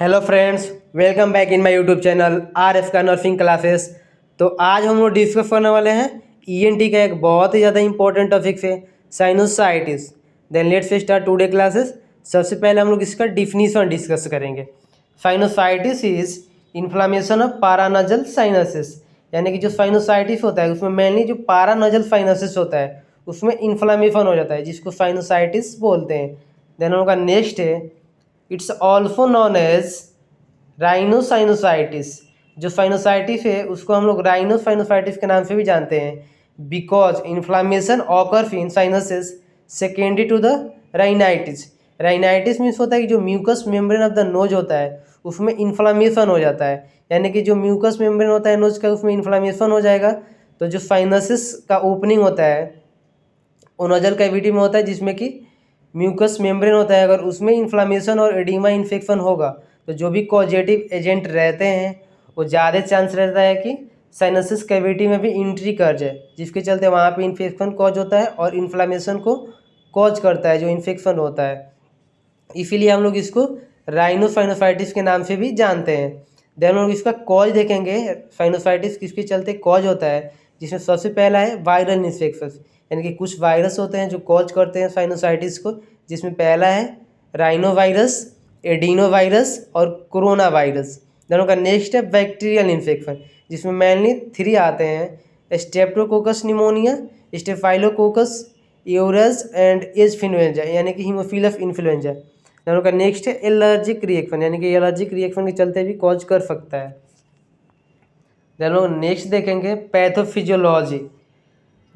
Hello friends, welcome back in my YouTube channel R F का nursing classes. तो आज हम लोग डिस्कस करने वाले हैं ईएनटी का एक बहुत ही ज़्यादा इंपॉर्टेंट टॉपिक है sinusitis. Then let's start today classes. सबसे पहले हम लोग इसका डिफिनीशन डिस्कस करेंगे। Sinusitis is inflammation of paranasal sinuses, यानी कि जो साइनोसाइटिस होता है उसमें मेनली जो पारानजल साइनसिस होता है उसमें इन्फ्लामेशन हो जाता है, जिसको साइनोसाइटिस बोलते हैं। देन उनका नेक्स्ट है it's also known as rhinosinusitis. जो साइनोसाइटिस है उसको हम लोग राइनोसाइनोसाइटिस के नाम से भी जानते हैं, because inflammation occurs in sinuses secondary to the rhinitis. Rhinitis means होता है कि जो mucous membrane of the nose होता है उसमें इन्फ्लामेशन हो जाता है, यानी कि जो म्यूकस मेम्ब्रेन होता है नोज का उसमें इन्फ्लामेशन हो जाएगा। तो जो साइनसिस का ओपनिंग होता है वो नोजल कैविटी में होता है, जिसमें कि म्यूकस मेम्ब्रेन होता है। अगर उसमें इन्फ्लामेशन और एडिमा इन्फेक्शन होगा तो जो भी कॉजेटिव एजेंट रहते हैं वो ज़्यादा चांस रहता है कि साइनसिस कैविटी में भी एंट्री कर जाए, जिसके चलते वहाँ पे इन्फेक्शन कॉज होता है और इन्फ्लामेशन को कॉज करता है जो इन्फेक्शन होता है। इसीलिए हम लोग इसको राइनोसाइनोसाइटिस के नाम से भी जानते हैं। देन हम लोग इसका कॉज देखेंगे, साइनोसाइटिस किसके चलते कॉज होता है, जिसमें सबसे पहला है वायरल इन्फेक्शन, यानी कि कुछ वायरस होते हैं जो कॉज करते हैं साइनोसाइटिस को, जिसमें पहला है राइनो वायरस, एडिनो वायरस और कोरोना वायरस। दोनों का नेक्स्ट है बैक्टीरियल इन्फेक्शन, जिसमें मेनली 3 आते हैं, streptococcus pneumonia, staphylococcus euros and influenza, यानी कि हीमोफिलस इन्फ्लुएंजा। दोनों का नेक्स्ट है एलर्जिक रिएक्शन, यानी कि एलर्जिक रिएक्शन के चलते भी कॉज कर सकता है। दोनों नेक्स्ट देखेंगे pathophysiology.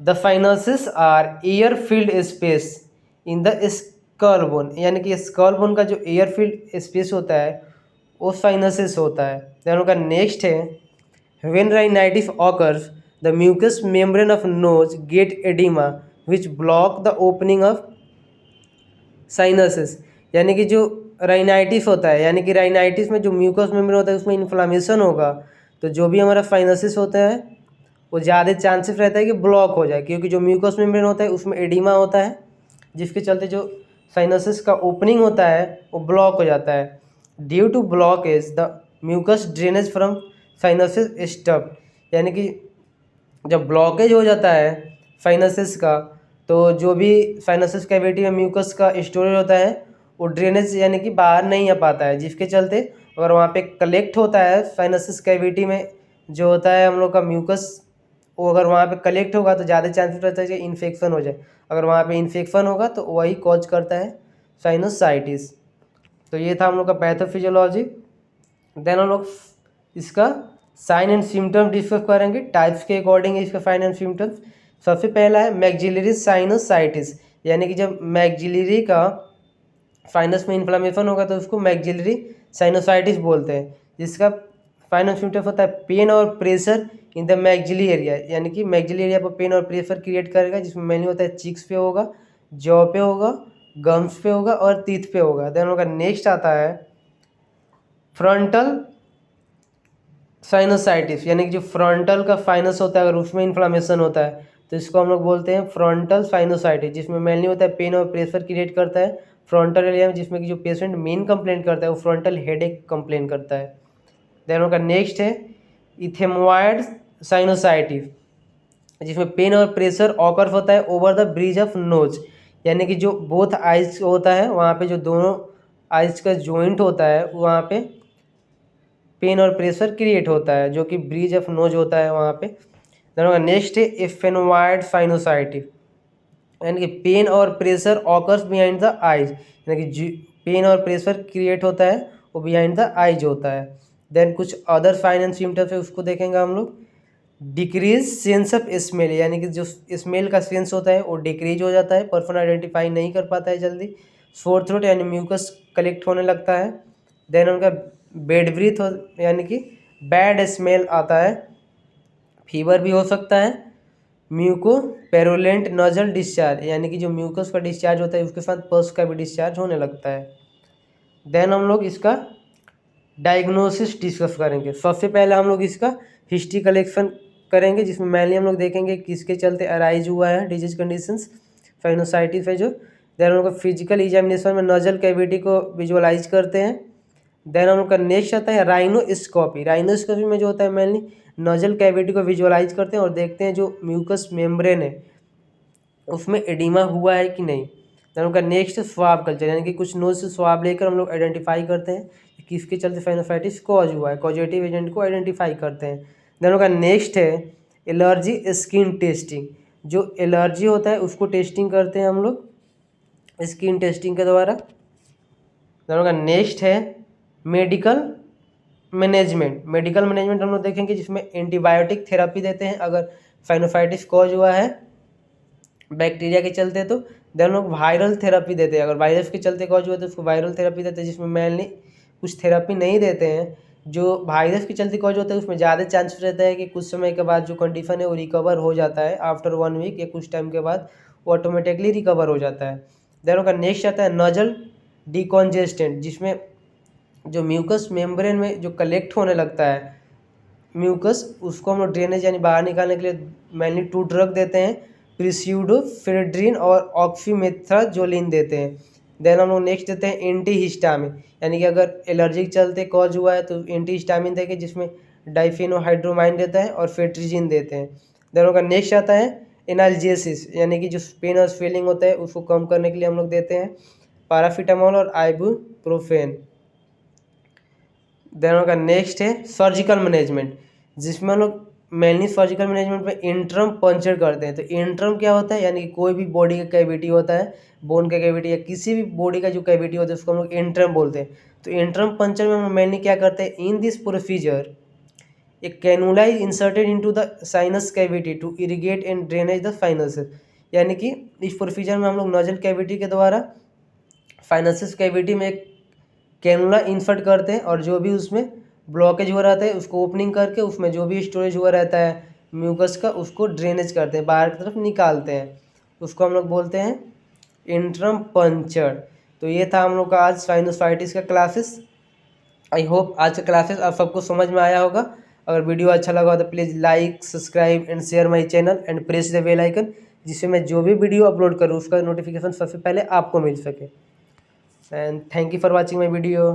The sinuses are air filled space in the skull bone, यानी कि स्कल बोन का जो एयर फिल्ड स्पेस होता है वो साइनसेस होता है। दोनों का नेक्स्ट है when rhinitis occurs the mucus membrane of nose get edema which block the opening of sinuses, यानी कि जो राइनाइटिस होता है, यानी कि राइनाइटिस में जो म्यूकस मेम्ब्रेन होता है उसमें इन्फ्लामेशन होगा तो जो भी हमारा साइनसिस होता है वो ज़्यादा चांसेस रहता है कि ब्लॉक हो जाए, क्योंकि जो म्यूकस मेम्ब्रेन होता है उसमें एडिमा होता है, जिसके चलते जो साइनसिस का ओपनिंग होता है वो ब्लॉक हो जाता है। Due to blockage the mucus drainage from sinuses stop, यानी कि जब ब्लॉकेज हो जाता है साइनसिस का तो जो भी साइनसिस कैविटी में म्यूकस का स्टोरेज होता है वो ड्रेनेज यानी कि बाहर नहीं आ पाता है, जिसके चलते अगर वहाँ पे कलेक्ट होता है साइनसिस कैविटी में जो होता है हम लोग का म्यूकस, वो अगर वहाँ पे कलेक्ट होगा तो ज़्यादा चांसेस रहता है कि इन्फेक्शन हो जाए। अगर वहाँ पे इन्फेक्शन होगा तो वही कॉज करता है साइनोसाइटिस। तो ये था हम लोग का पैथोफिजियोलॉजी। देन हम लोग इसका साइन एंड सिम्टम्स डिस्कस करेंगे, टाइप्स के अकॉर्डिंग इसका साइन एंड सिम्टम्स। सबसे पहला है मैक्सिलरी साइनोसाइटिस, यानी कि जब मैक्सिलरी का साइनस में इन्फ्लामेशन होगा तो उसको मैक्सिलरी साइनोसाइटिस बोलते हैं, जिसका साइन एंड सिम्टम्स होता है पेन और pressure in the maxillary area, यानी कि मैक्सिली एरिया पर पेन और प्रेशर क्रिएट करेगा, जिसमें मेनली होता है चिक्स पे होगा, जॉ पे होगा, गम्स पे होगा और टीथ पे होगा। देन उनका नेक्स्ट आता है फ्रंटल साइनोसाइटिस, यानी कि जो फ्रंटल का साइनस होता है अगर उसमें इन्फ्लामेशन होता है तो इसको हम लोग बोलते हैं फ्रंटल साइनोसाइटिस, जिसमें मेनली होता है पेन और प्रेशर क्रिएट करता है फ्रंटल एरिया में, जिसमें कि जो पेशेंट मेन कंप्लेंट करता है वो फ्रंटल हेडेक कंप्लेन करता है। देन उनका नेक्स्ट है इथेमोइड साइनोसाइटिस, जिसमें पेन और प्रेशर ऑकर होता है over the bridge of nose, यानी कि जो बोथ आइज होता है वहाँ पे जो दोनों आइज का जॉइंट होता है वहाँ पे पेन और प्रेशर क्रिएट होता है, जो कि ब्रिज ऑफ नोज होता है वहाँ पे। नेक्स्ट है एफेनोइड साइनोसाइटिस, यानी कि पेन और pressure occurs behind the eyes, यानी कि पेन और प्रेशर क्रिएट होता है वो बिहाइंड द आइज होता है। देन कुछ अदर साइन एंड सिम्टम्स है उसको देखेंगे हम लोग। डिक्रीज सेंस ऑफ स्मेल, यानी कि जो स्मेल का सेंस होता है वो डिक्रीज हो जाता है, पर्सन आइडेंटिफाई नहीं कर पाता है जल्दी। सोर थ्रोट यानी म्यूकस कलेक्ट होने लगता है। देन उनका बेड ब्रीथ हो, यानी कि बैड स्मेल आता है, फीवर भी हो सकता है। म्यूको पेरुलेंट नजल डिस्चार्ज, यानी कि जो म्यूकस का डिस्चार्ज होता है उसके साथ पस का भी डिस्चार्ज होने लगता है। देन हम लोग इसका डायग्नोसिस डिस्कस करेंगे। सबसे पहले हम लोग इसका हिस्ट्री कलेक्शन करेंगे, जिसमें मेनली हम लोग देखेंगे किसके चलते अराइज हुआ है डिजीज कंडीशंस साइनोसाइटिस है जो। देन हम लोग फिजिकल एग्जामिनेशन में नजल कैविटी को विजुअलाइज करते हैं। देन हम लोग का नेक्स्ट आता है राइनोस्कोपी। राइनोस्कोपी में जो होता है मेनली नोजल कैविटी को विजुअलाइज करते हैं और देखते हैं जो म्यूकस मेम्ब्रेन है उसमें एडिमा हुआ है कि नहीं। देन उनका नेक्स्ट स्वाब कल्चर, यानी कि कुछ नोज से स्वाब लेकर हम लोग आइडेंटिफाई करते हैं कि किसके चलते साइनोसाइटिस कॉज हुआ है, कॉजेटिव एजेंट को आइडेंटिफाई करते हैं। देन उनका नेक्स्ट है एलर्जी स्किन टेस्टिंग। जो एलर्जी होता है उसको टेस्टिंग करते हैं हम लोग स्किन टेस्टिंग के द्वारा। देन उनका नेक्स्ट है मेडिकल मैनेजमेंट। मेडिकल मैनेजमेंट हम लोग देखेंगे जिसमें एंटीबायोटिक थेरेपी देते हैं अगर साइनोसाइटिस कॉज हुआ है बैक्टीरिया के चलते। तो देन लोग वायरल थेरेपी देते हैं, अगर वायरस के चलते कॉज हुआ तो उसको वायरल थेरेपी देते हैं, जिसमें मेनली कुछ थेरेपी नहीं देते हैं। जो वायरस के चलते कॉज होता है उसमें ज़्यादा चांस रहता है कि कुछ समय के बाद जो कंडीशन है वो रिकवर हो जाता है, आफ्टर 1 वीक या कुछ टाइम के बाद वो ऑटोमेटिकली रिकवर हो जाता है। देन उनका नेक्स्ट आता है नोजल डिकॉन्जेस्टेंट, जिसमें जो म्यूकस मेम्ब्रेन में जो कलेक्ट होने लगता है म्यूकस, उसको हम लोग ड्रेनेज यानी बाहर निकालने के लिए मेनली 2 ड्रग देते हैं, प्रिस्यूडोफेड्रिन और ऑक्सीमेथ्राजोलिन देते हैं। देन हम लोग नेक्स्ट देते हैं एंटीहिस्टामिन, यानी कि अगर एलर्जी के चलते कॉज हुआ है तो एंटीहिस्टामिन देंगे जिसमें डाइफेनोहाइड्रोमाइन देता है और फेट्रिजिन देते हैं। देन उनका नेक्स्ट आता है एनाल्जेसिस, यानी कि जो पेन और स्वेलिंग होता है उसको कम करने के लिए हम लोग देते हैं पैरासीटामोल और आइबुप्रोफेन। देन उनका नेक्स्ट है सर्जिकल मैनेजमेंट, जिसमें हम लोग मेनली सर्जिकल मैनेजमेंट में इंट्रम पंचर करते हैं। तो इंट्रम क्या होता है, यानी कि कोई भी बॉडी का कैविटी होता है, बोन का कैविटी या किसी भी बॉडी का जो कैविटी होता है उसको हम लोग इंट्रम बोलते हैं। तो इंट्रम पंचर में हम मेनली क्या करते हैं, in this procedure a cannula is inserted into the sinus cavity to irrigate and drainage the sinuses, यानी कि इस प्रोसीजर में हम लोग नोजल कैविटी के द्वारा साइनसिस कैविटी में एक कैनुला इंसर्ट करते हैं और जो भी उसमें ब्लॉकेज हो रहता है उसको ओपनिंग करके उसमें जो भी स्टोरेज हुआ रहता है म्यूकस का उसको ड्रेनेज करते हैं, बाहर की तरफ निकालते हैं, उसको हम लोग बोलते हैं इंट्रम पंचर। तो ये था हम लोग का आज साइनोसाइटिस का क्लासेस। आई होप आज का क्लासेस आप सबको समझ में आया होगा। अगर वीडियो अच्छा लगा तो please like subscribe and share my channel and press the bell icon, जिससे मैं जो भी वीडियो अपलोड करूँ उसका नोटिफिकेशन सबसे पहले आपको मिल सके। And thank you for watching my video.